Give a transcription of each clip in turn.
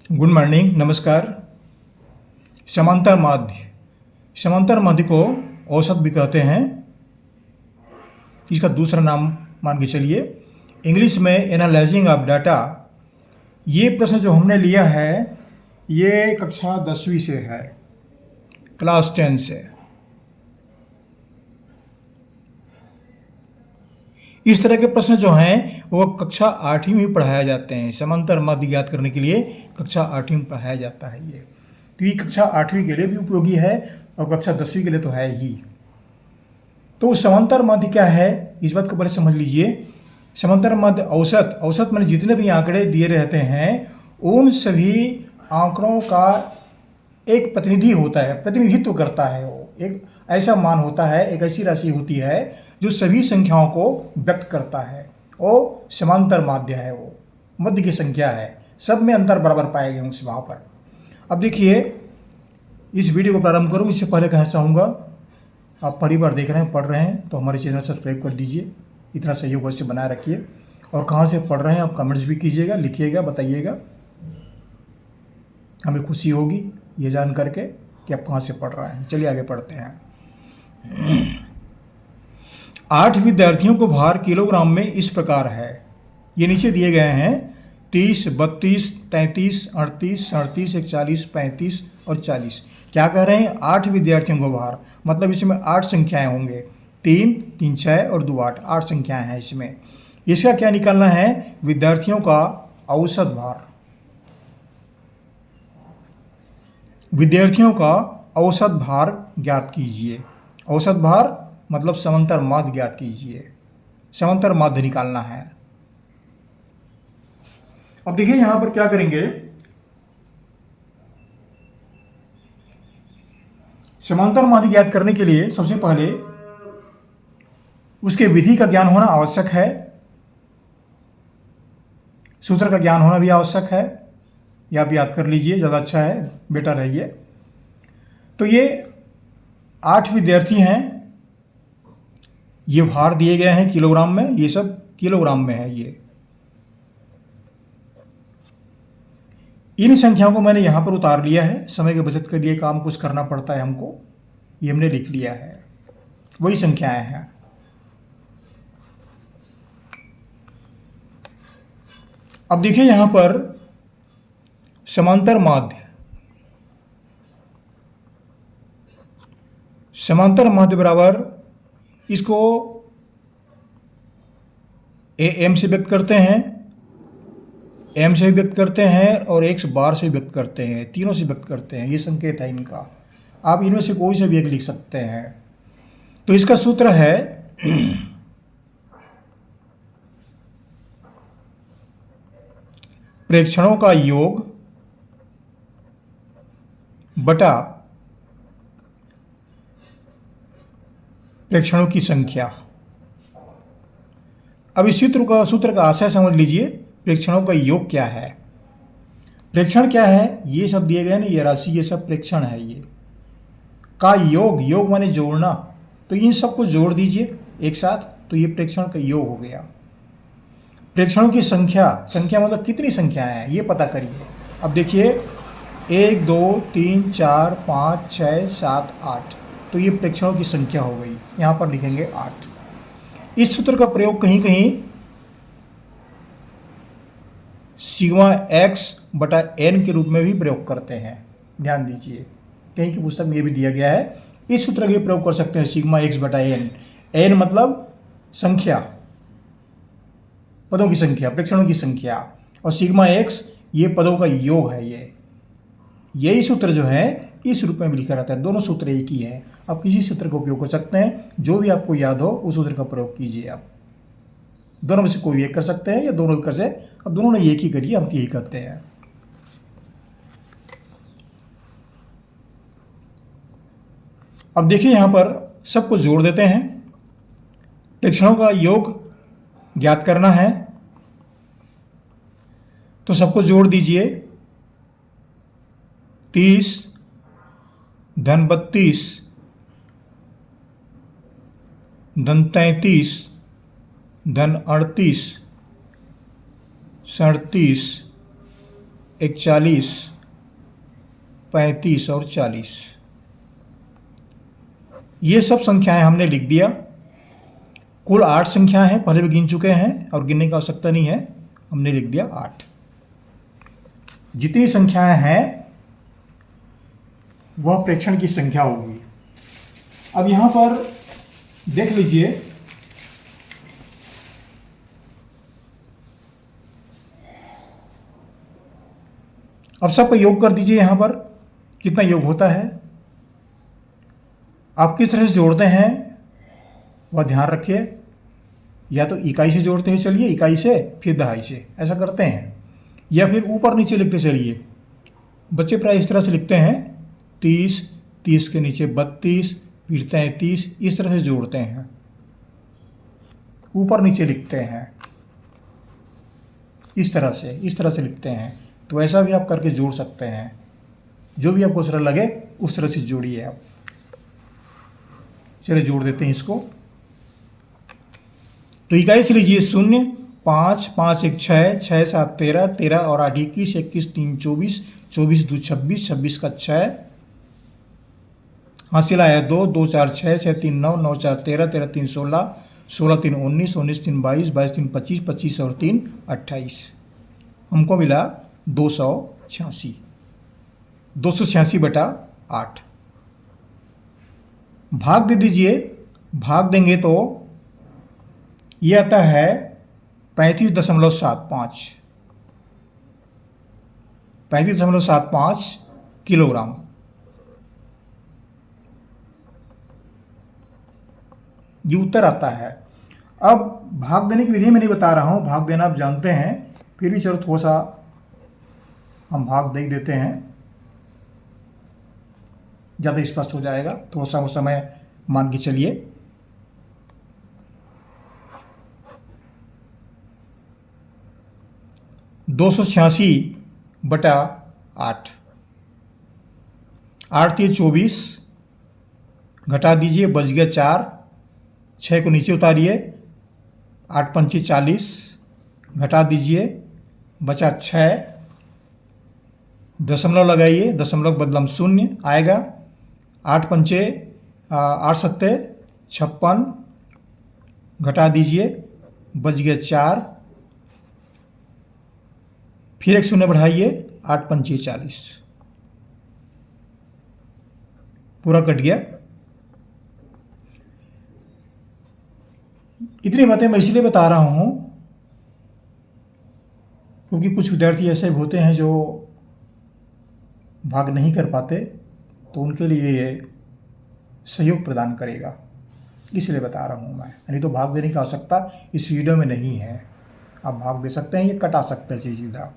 Good morning, नमस्कार। समांतर माध्य, समांतर माध्य को औसत भी कहते हैं। इसका दूसरा नाम मान के चलिए इंग्लिश में एनालाइजिंग ऑफ डाटा। ये प्रश्न जो हमने लिया है ये कक्षा 10वीं से है, क्लास 10 से। इस तरह के प्रश्न जो हैं वो कक्षा 8वीं में पढ़ाए जाते हैं। समांतर माध्य ज्ञात करने के लिए कक्षा 8वीं में पढ़ाया जाता है ये। तो ये कक्षा 8वीं के लिए भी उपयोगी है और कक्षा 10वीं के लिए तो है ही। तो समांतर माध्य क्या है इस बात को पहले समझ लीजिए। समांतर माध्य औसत मैंने जितने भी आंकड़े दिए रहते हैं उन सभी आंकड़ों का एक प्रतिनिधि होता है, प्रतिनिधित्व करता है। वो एक ऐसा मान होता है, एक ऐसी राशि होती है जो सभी संख्याओं को व्यक्त करता है। वो समांतर माध्य है, वो मध्य की संख्या है, सब में अंतर बराबर पाए गए उस वहाँ पर। अब देखिए, इस वीडियो को प्रारंभ करूँ इससे पहले कहना चाहूँगा, आप पहली बार देख रहे हैं, पढ़ रहे हैं तो हमारे चैनल सब्सक्राइब कर दीजिए। इतना सहयोग वैसे बनाए रखिए। और कहाँ से पढ़ रहे हैं आप कमेंट्स भी कीजिएगा, लिखिएगा, बताइएगा। हमें खुशी होगी ये जान करके कि आप कहाँ से पढ़ रहे हैं। चलिए आगे पढ़ते हैं। 8 विद्यार्थियों को भार किलोग्राम में इस प्रकार है। ये नीचे दिए गए हैं 30, 32, 33, 38, 37, 41, 35 और 40। क्या कह रहे हैं? 8 विद्यार्थियों को भार, मतलब इसमें 8 संख्याएं होंगे। 3, 3, 6 और 2, 8, 8 संख्याएं हैं इसमें। इसका क्या निकालना है? विद्यार्थियों का औसत भार। विद्यार्थियों का औसत भार ज्ञात कीजिए। औसत भार मतलब समांतर माध्य ज्ञात कीजिए। समांतर माध्य निकालना है। अब देखिए यहां पर क्या करेंगे। समांतर माध्य ज्ञात करने के लिए सबसे पहले उसके विधि का ज्ञान होना आवश्यक है, सूत्र का ज्ञान होना भी आवश्यक है। ये आप याद कर लीजिए, ज़्यादा अच्छा है, बेटर है ये। तो ये 8 विद्यार्थी हैं, ये भार दिए गए हैं किलोग्राम में, ये सब किलोग्राम में है। ये इन संख्याओं को मैंने यहां पर उतार लिया है। समय की बचत के लिए काम कुछ करना पड़ता है हमको, ये हमने लिख लिया है, वही संख्याएं हैं। अब देखिए यहां पर समांतर माध्य, समांतर माध्य बराबर इसको एम से व्यक्त करते हैं, एम से भी व्यक्त करते हैं और एक्स बार से व्यक्त करते हैं, तीनों से व्यक्त करते हैं। ये संकेत है इनका। आप इनमें से कोई से भी एक लिख सकते हैं। तो इसका सूत्र है प्रेक्षणों का योग बटा प्रेक्षणों की संख्या। अब इस सूत्र का आशय समझ लीजिए। प्रेक्षणों का योग क्या है? प्रेक्षण क्या है? ये सब दिए गए ना, ये राशि, ये सब प्रेक्षण है। ये का योग, योग माने जोड़ना, तो इन सबको जोड़ दीजिए एक साथ, तो ये प्रेक्षण का योग हो गया। प्रेक्षणों की संख्या, संख्या मतलब कितनी संख्याएं हैं ये पता करिए। अब देखिए 1, 2, 3, 4, 5, 6, 7, 8, तो ये प्रेक्षणों की संख्या हो गई। यहां पर लिखेंगे 8। इस सूत्र का प्रयोग कहीं कहीं सिग्मा x बटा n के रूप में भी प्रयोग करते हैं, ध्यान दीजिए। कहीं की पुस्तक में ये भी दिया गया है। इस सूत्र का प्रयोग कर सकते हैं, सिग्मा x बटा n। n मतलब संख्या, पदों की संख्या, प्रेक्षणों की संख्या, और सिग्मा x ये पदों का योग है। यही सूत्र जो है इस रूप में भी लिखा रहता है। दोनों सूत्र एक ही है। आप किसी सूत्र का उपयोग कर सकते हैं, जो भी आपको याद हो उस सूत्र का प्रयोग कीजिए। आप दोनों में से कोई एक कर सकते हैं या दोनों कर से, अब दोनों ने एक ही करिए, हम यही करते हैं। अब देखिए यहां पर सबको जोड़ देते हैं। प्रेक्षणों का योग ज्ञात करना है तो सबको जोड़ दीजिए। 30 धन 32 धन 33 धन 38 37 41, 35 और 40। ये सब संख्याएं हमने लिख दिया। कुल 8 संख्याएं हैं, पहले भी गिन चुके हैं और गिनने की आवश्यकता नहीं है, हमने लिख दिया 8। जितनी संख्याएं हैं वह प्रेक्षण की संख्या होगी। अब यहां पर देख लीजिए, अब सबका योग कर दीजिए। यहां पर कितना योग होता है, आप किस तरह से जोड़ते हैं वह ध्यान रखिए। या तो इकाई से जोड़ते हैं, चलिए इकाई से, फिर दहाई से, ऐसा करते हैं, या फिर ऊपर नीचे लिखते चलिए। बच्चे प्राय इस तरह से लिखते हैं, 30, 30 के नीचे 32, फिर 33, इस तरह से जोड़ते हैं, ऊपर नीचे लिखते हैं, इस तरह से लिखते हैं। तो ऐसा भी आप करके जोड़ सकते हैं, जो भी आपको सरल लगे उस तरह से जोड़िए आप। चलिए जोड़ देते हैं इसको। तो इकाई से लीजिए 0, 5, 5 1 6, 6 7 13, 13 और 8 21, 21 3 24, 24 2 26, 26 का 6, हासिल आया 2, 2 4 6, 6 3 9, 9 4 13, 13 3 16, 16 3 19, 19 3 22, 22 3 25, 25 और 3 28। हमको मिला 286, 286 बटा 8। भाग दे दीजिए। भाग देंगे तो ये आता है 35.75, 35.75 किलोग्राम। ये उत्तर आता है। अब भाग देने की विधि मैं नहीं बता रहा हूं, भाग देना आप जानते हैं, फिर भी चलो थोड़ा सा हम भाग दे देते हैं, ज़्यादा स्पष्ट हो जाएगा। थोड़ा सा वो समय मान के चलिए। बटा 8, 8 3 24, घटा दीजिए, बच गया 4, 6 को नीचे उतारिए, 8 पंचे 40, घटा दीजिए, बचा 6, दशमलव लगाइए, दशमलव बदलम 0 आएगा, 8 पंचे 8 सत्ते 56, घटा दीजिए, बच गया 4, फिर एक 0 बढ़ाइए, 8 पंचे 40, पूरा कट गया। इतनी बातें मैं इसलिए बता रहा हूं क्योंकि कुछ विद्यार्थी ऐसे होते हैं जो भाग नहीं कर पाते, तो उनके लिए ये सहयोग प्रदान करेगा, इसलिए बता रहा हूँ मैं। नहीं तो भाग देने की आवश्यकता इस वीडियो में नहीं है। आप भाग दे सकते हैं, ये कटा सकते हैं सीधा।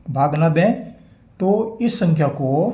भाग ना दें तो इस संख्या को,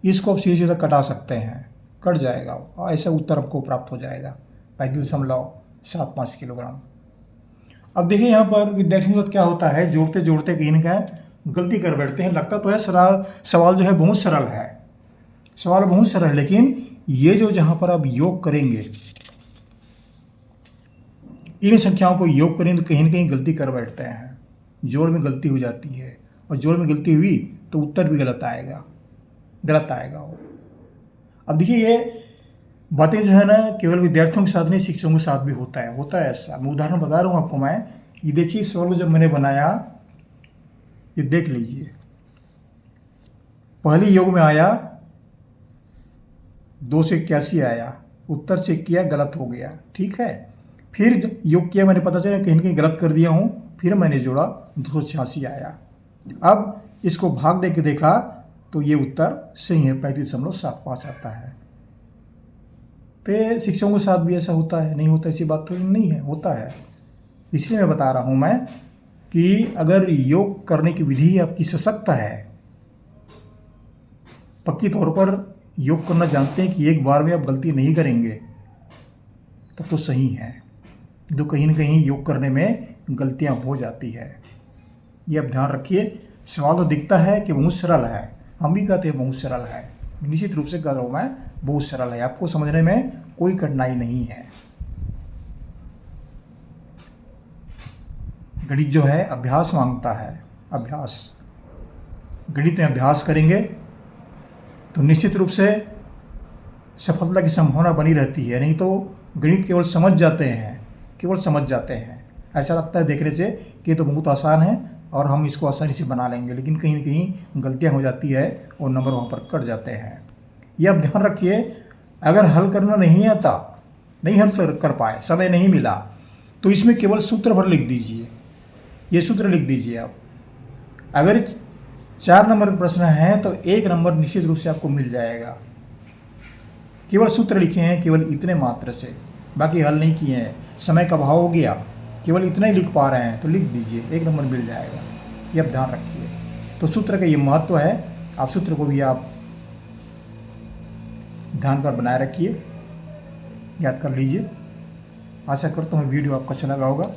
इसको आप सीधा कटा सकते हैं, कट जाएगा और ऐसा उत्तर आपको प्राप्त हो जाएगा, 35.75 किलोग्राम। अब देखिए यहाँ पर विद्यार्थियों के साथ क्या होता है, जोड़ते जोड़ते कहीं ना कहीं गलती कर बैठते हैं। लगता तो है सवाल जो है बहुत सरल है, सवाल बहुत सरल है, लेकिन ये जो जहाँ पर आप योग करेंगे, इन संख्याओं को योग करेंगे तो कहीं ना कहीं गलती कर बैठते हैं, जोड़ में गलती हो जाती है, और जोड़ में गलती हुई तो उत्तर भी गलत आएगा वो। अब देखिए ये बातें जो है ना, केवल विद्यार्थियों के साथ नहीं, शिक्षकों के साथ भी होता है ऐसा। मैं उदाहरण बता रहा हूँ आपको मैं। ये देखिए इस सवाल को जब मैंने बनाया, ये देख लीजिए, पहले योग में आया 2 से 81 आया, उत्तर चेक किया, गलत हो गया, ठीक है। फिर योग किया, मैंने पता चला कहीं ना कहीं गलत कर दिया हूँ, फिर मैंने जोड़ा 286 आया। अब इसको भाग दे के देखा तो ये उत्तर सही है, 35.75 आता है। तो शिक्षकों के साथ भी ऐसा होता है, नहीं होता ऐसी बात तो नहीं है, होता है। इसलिए मैं बता रहा हूँ मैं कि अगर योग करने की विधि आपकी सशक्त है, पक्की तौर पर योग करना जानते हैं कि एक बार में आप गलती नहीं करेंगे, तब तो सही है। तो कहीं ना कहीं योग करने में गलतियां हो जाती है, ये आप ध्यान रखिए। सवाल तो दिखता है कि बहुत सरल है, हम भी कहते हैं बहुत सरल है, निश्चित रूप से कह रहा हूँ मैं, बहुत सरल है, आपको समझने में कोई कठिनाई नहीं है। गणित जो है अभ्यास मांगता है, अभ्यास। गणित में अभ्यास करेंगे तो निश्चित रूप से सफलता की संभावना बनी रहती है। नहीं तो गणित केवल समझ जाते हैं, ऐसा लगता है देखने से कि ये तो बहुत आसान है और हम इसको आसानी से बना लेंगे, लेकिन कहीं न कहीं गलतियाँ हो जाती है और नंबर वहाँ पर कट जाते हैं। ये आप ध्यान रखिए। अगर हल करना नहीं आता, नहीं हल कर पाए, समय नहीं मिला, तो इसमें केवल सूत्र भर लिख दीजिए। ये सूत्र लिख दीजिए आप। अगर 4 नंबर प्रश्न है तो 1 नंबर निश्चित रूप से आपको मिल जाएगा। केवल सूत्र लिखे हैं, केवल इतने मात्र से, बाकी हल नहीं किए हैं। समय का अभाव हो गया, केवल इतना ही लिख पा रहे हैं तो लिख दीजिए, 1 नंबर मिल जाएगा। ये आप ध्यान रखिए। तो सूत्र का ये महत्व है, आप सूत्र को भी आप ध्यान पर बनाए रखिए, याद कर लीजिए। आशा करता हूँ वीडियो आपको अच्छा लगा होगा।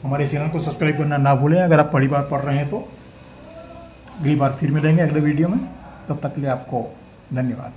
हमारे चैनल को सब्सक्राइब करना ना भूलें अगर आप पहली बार पढ़ रहे हैं तो। अगली बार फिर मिलेंगे अगले वीडियो में, तब तक के लिए आपको धन्यवाद।